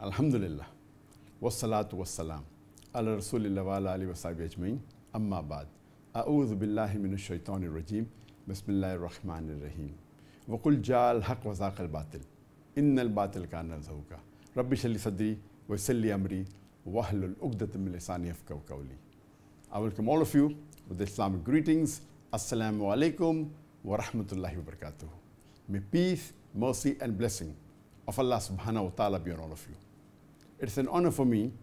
Alhamdulillah. Wassalatu wassalam. Ala Rasulillah wa ala alihi wa sahbihi ajma'in. Amma ba'd. A'udhu billahi minash shaitanir rajim. Bismillahir rahmanir rahim. Wa qul ja'a al-haq wa zaqa al-batil. Innal batil kana zahuqa. Rabbi shrah li sadri wa yassir li amri wahlul 'uqdatam min lisani yafqahu qawli. I welcome all of you with Islamic greetings. Assalamu alaikum wa rahmatullahi wa barakatuh. May peace, mercy and blessing of Allah subhanahu wa ta'ala be on all of you. It's an honor for me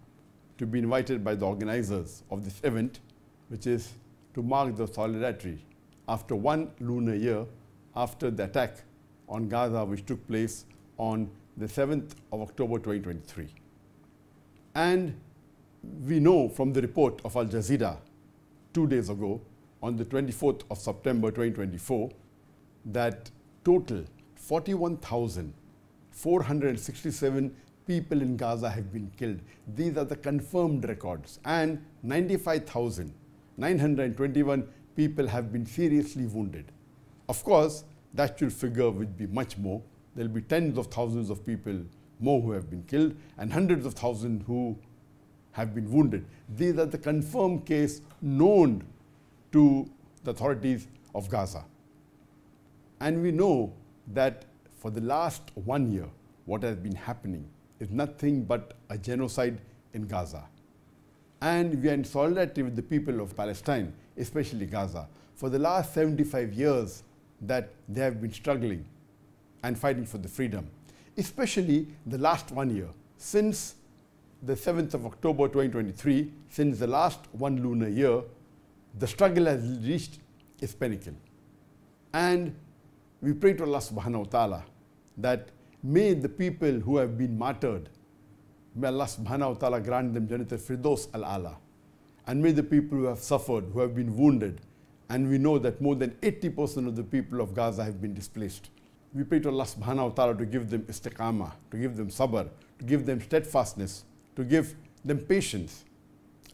to be invited by the organizers of this event, which is to mark the solidarity after 1 lunar year after the attack on Gaza, which took place on the 7th of October 2023. And we know from the report of Al Jazeera 2 days ago, on the 24th of September 2024, that total 41,467 people in Gaza have been killed. These are the confirmed records. And 95,921 people have been seriously wounded. Of course, the actual figure would be much more. There will be tens of thousands of people more who have been killed and hundreds of thousands who have been wounded. These are the confirmed case known to the authorities of Gaza. And we know that for the last 1 year, what has been happening is nothing but a genocide in Gaza. And we are in solidarity with the people of Palestine, especially Gaza, for the last 75 years that they have been struggling and fighting for the freedom, especially the last 1 year. Since the 7th of October 2023, since the last 1 lunar year, the struggle has reached its pinnacle. And we pray to Allah subhanahu wa ta'ala that may the people who have been martyred, may Allah subhanahu wa ta'ala grant them Jannat al-Firdaus al-Ala. And may the people who have suffered, who have been wounded, and we know that more than 80% of the people of Gaza have been displaced. We pray to Allah subhanahu wa ta'ala to give them istiqamah, to give them sabr, to give them steadfastness, to give them patience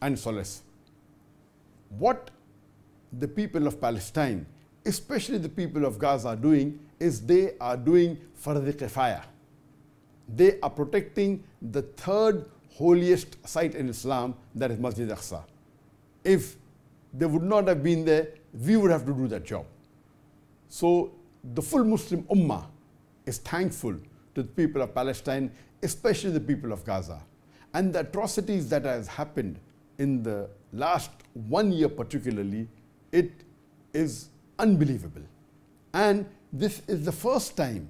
and solace. What the people of Palestine, especially the people of Gaza, are doing is they are doing Fardh Kifaya. They are protecting the third holiest site in Islam, that is Masjid Aqsa. If they would not have been there, we would have to do that job. So the full Muslim Ummah is thankful to the people of Palestine, especially the people of Gaza. And the atrocities that has happened in the last 1 year particularly, it is unbelievable. And this is the first time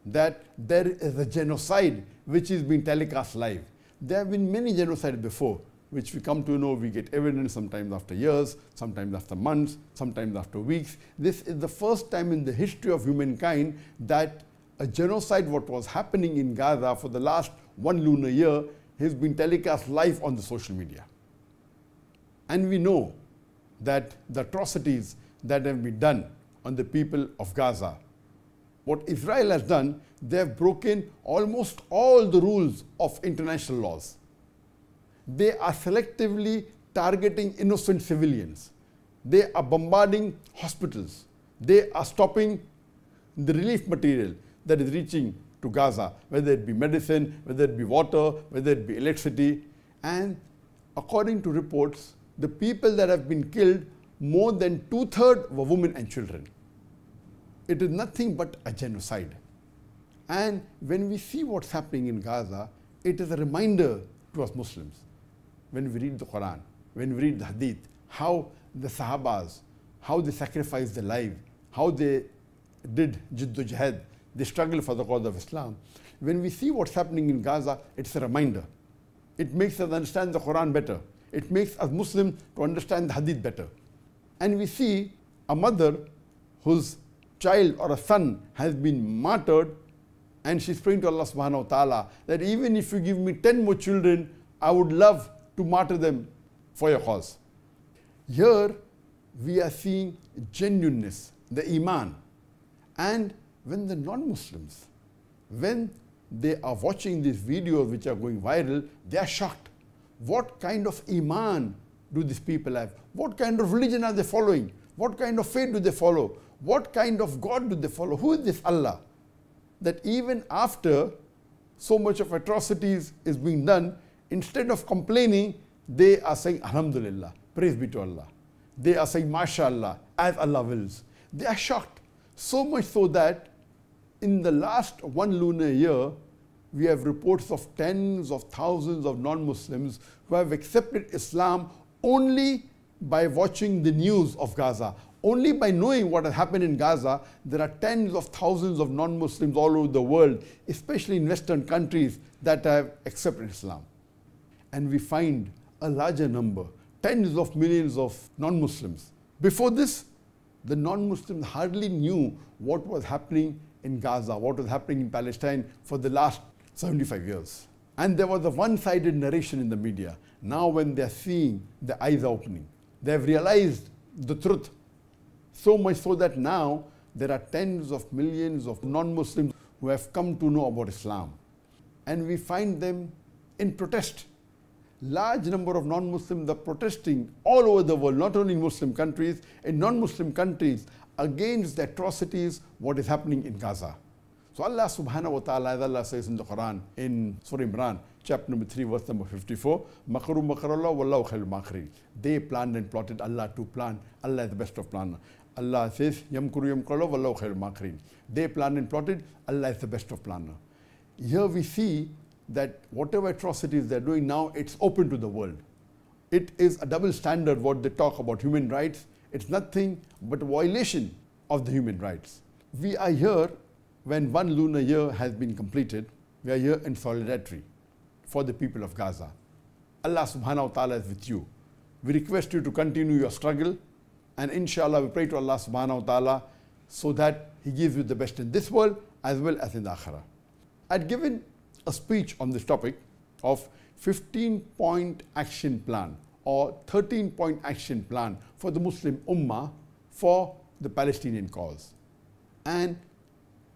that there is a genocide which is being telecast live. There have been many genocides before, which we come to know, we get evidence sometimes after years, sometimes after months, sometimes after weeks. This is the first time in the history of humankind that a genocide, what was happening in Gaza for the last 1 lunar year, has been telecast live on the social media. And we know that the atrocities that have been done on the people of Gaza, what Israel has done, they have broken almost all the rules of international laws. They are selectively targeting innocent civilians. They are bombarding hospitals. They are stopping the relief material that is reaching to Gaza, whether it be medicine, whether it be water, whether it be electricity. And according to reports, the people that have been killed, more than 2/3 were women and children. It is nothing but a genocide. And when we see what's happening in Gaza, it is a reminder to us Muslims. When we read the Quran, when we read the Hadith, how the Sahabas, how they sacrificed their life, how they did Jiddu Jihad, they struggled for the cause of Islam. When we see what's happening in Gaza, it's a reminder. It makes us understand the Quran better. It makes us Muslims to understand the Hadith better. And we see a mother whose child or a son has been martyred, and she's praying to Allah subhanahu wa ta'ala that even if you give me 10 more children, I would love to martyr them for your cause. Here we are seeing genuineness, the iman. And when the non-Muslims, when they are watching these videos which are going viral, they are shocked. What kind of iman do these people have? What kind of religion are they following? What kind of faith do they follow? What kind of God do they follow? Who is this Allah? That even after so much of atrocities is being done, instead of complaining, they are saying, Alhamdulillah, praise be to Allah. They are saying, MashaAllah, as Allah wills. They are shocked. So much so that in the last 1 lunar year, we have reports of tens of thousands of non-Muslims who have accepted Islam only by watching the news of Gaza. Only by knowing what has happened in Gaza, there are tens of thousands of non-Muslims all over the world, especially in Western countries, that have accepted Islam. And we find a larger number, tens of millions of non-Muslims. Before this, the non-Muslims hardly knew what was happening in Gaza, what was happening in Palestine for the last 75 years. And there was a one-sided narration in the media. Now when they are seeing, the eyes are opening. They have realized the truth. So much so that now there are tens of millions of non-Muslims who have come to know about Islam. And we find them in protest. Large number of non-Muslims are protesting all over the world, not only in Muslim countries, in non-Muslim countries, against the atrocities, what is happening in Gaza. So Allah subhanahu wa ta'ala, as Allah says in the Quran, in Surah Imran, chapter number 3, verse number 54, Makaru makarallah wallahu khairul makirin. They planned and plotted, Allah to plan. Allah is the best of planner. Allah says, Yamkuru yamkarallah wallahu khairul makirin. They planned and plotted, Allah is the best of planner. Here we see that whatever atrocities they're doing now, it's open to the world. It is a double standard what they talk about human rights. It's nothing but a violation of the human rights. We are here when 1 lunar year has been completed. We are here in solidarity for the people of Gaza. Allah subhanahu wa ta'ala is with you. We request you to continue your struggle, and inshallah we pray to Allah subhanahu wa ta'ala so that He gives you the best in this world as well as in the akhirah. I'd given a speech on this topic of 15-point action plan or 13-point action plan for the Muslim Ummah for the Palestinian cause. And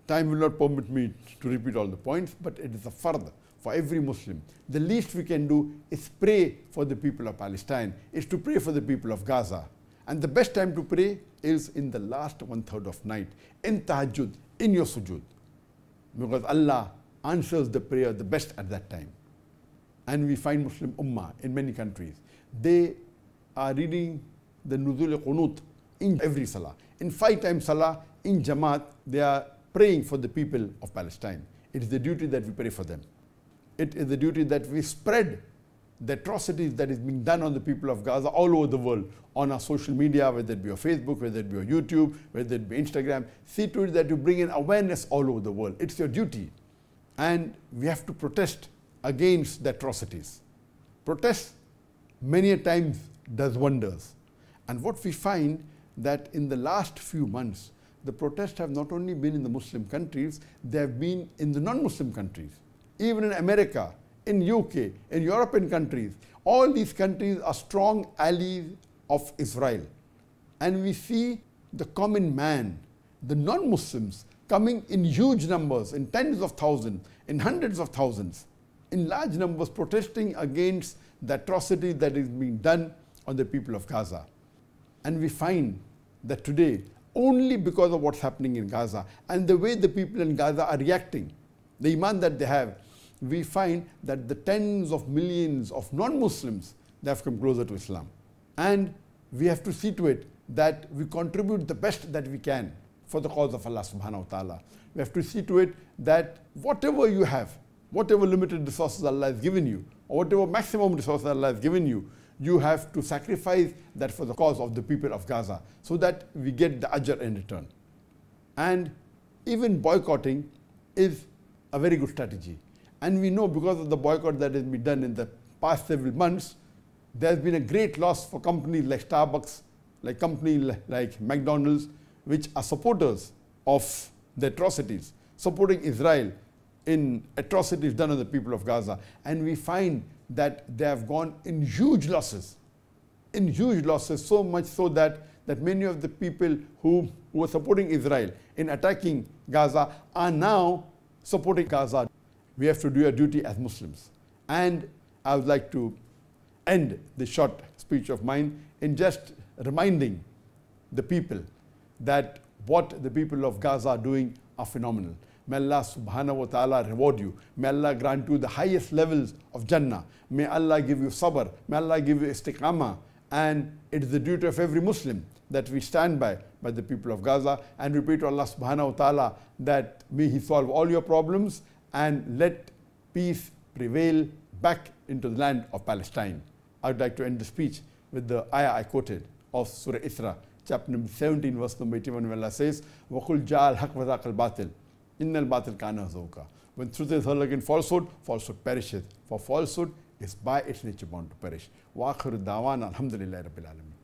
time will not permit me to repeat all the points, but it is a fard for every Muslim. The least we can do is pray for the people of Palestine, is to pray for the people of Gaza. And the best time to pray is in the last 1/3 of night, in tahajjud, in your sujood. Because Allah answers the prayer the best at that time. And we find Muslim Ummah in many countries. They are reading the Nuzul Qunut in every Salah. In 5 times Salah, in Jamaat, they are praying for the people of Palestine. It is the duty that we pray for them. It is the duty that we spread the atrocities that is being done on the people of Gaza all over the world on our social media, whether it be on Facebook, whether it be on YouTube, whether it be Instagram. See to it that you bring in awareness all over the world. It's your duty. And we have to protest against the atrocities. Protest many a times does wonders. And what we find that in the last few months, the protests have not only been in the Muslim countries, they have been in the non-Muslim countries. Even in America, in UK, in European countries, all these countries are strong allies of Israel. And we see the common man, the non-Muslims, coming in huge numbers, in tens of thousands, in hundreds of thousands, in large numbers protesting against the atrocity that is being done on the people of Gaza. And we find that today, only because of what's happening in Gaza and the way the people in Gaza are reacting, the iman that they have, we find that the tens of millions of non-Muslims, they have come closer to Islam. And we have to see to it that we contribute the best that we can for the cause of Allah subhanahu wa ta'ala. We have to see to it that whatever you have, whatever limited resources Allah has given you, or whatever maximum resources Allah has given you, you have to sacrifice that for the cause of the people of Gaza so that we get the ajr in return. And even boycotting is a very good strategy. And we know because of the boycott that has been done in the past several months, there has been a great loss for companies like Starbucks, like companies like McDonald's, which are supporters of the atrocities, supporting Israel in atrocities done on the people of Gaza. And we find that they have gone in huge losses, so much so that many of the people who were supporting Israel in attacking Gaza are now supporting Gaza. We have to do our duty as Muslims. And I would like to end this short speech of mine in just reminding the people that what the people of Gaza are doing are phenomenal. May Allah subhanahu wa ta'ala reward you. May Allah grant you the highest levels of Jannah. May Allah give you sabr. May Allah give you istiqamah. And it is the duty of every Muslim that we stand by the people of Gaza, and we pray to Allah subhanahu wa ta'ala that may He solve all your problems and let peace prevail back into the land of Palestine. I would like to end the speech with the ayah I quoted of Surah Isra, chapter number 17, verse number 81, where Allah says, وَقُلْ جَاءَ الْحَقُّ وَزَاقَ الْبَاطِلِ إِنَّ الْبَاطِلَ كَانَ زَهُوقًا. When truth is heard against falsehood, falsehood perisheth. For falsehood is by its nature bound to perish. وَآخِرُ الدَّعْوَانَ الْحَمْدُ لِلَّهِ رَبِّ الْعَالَمِينَ.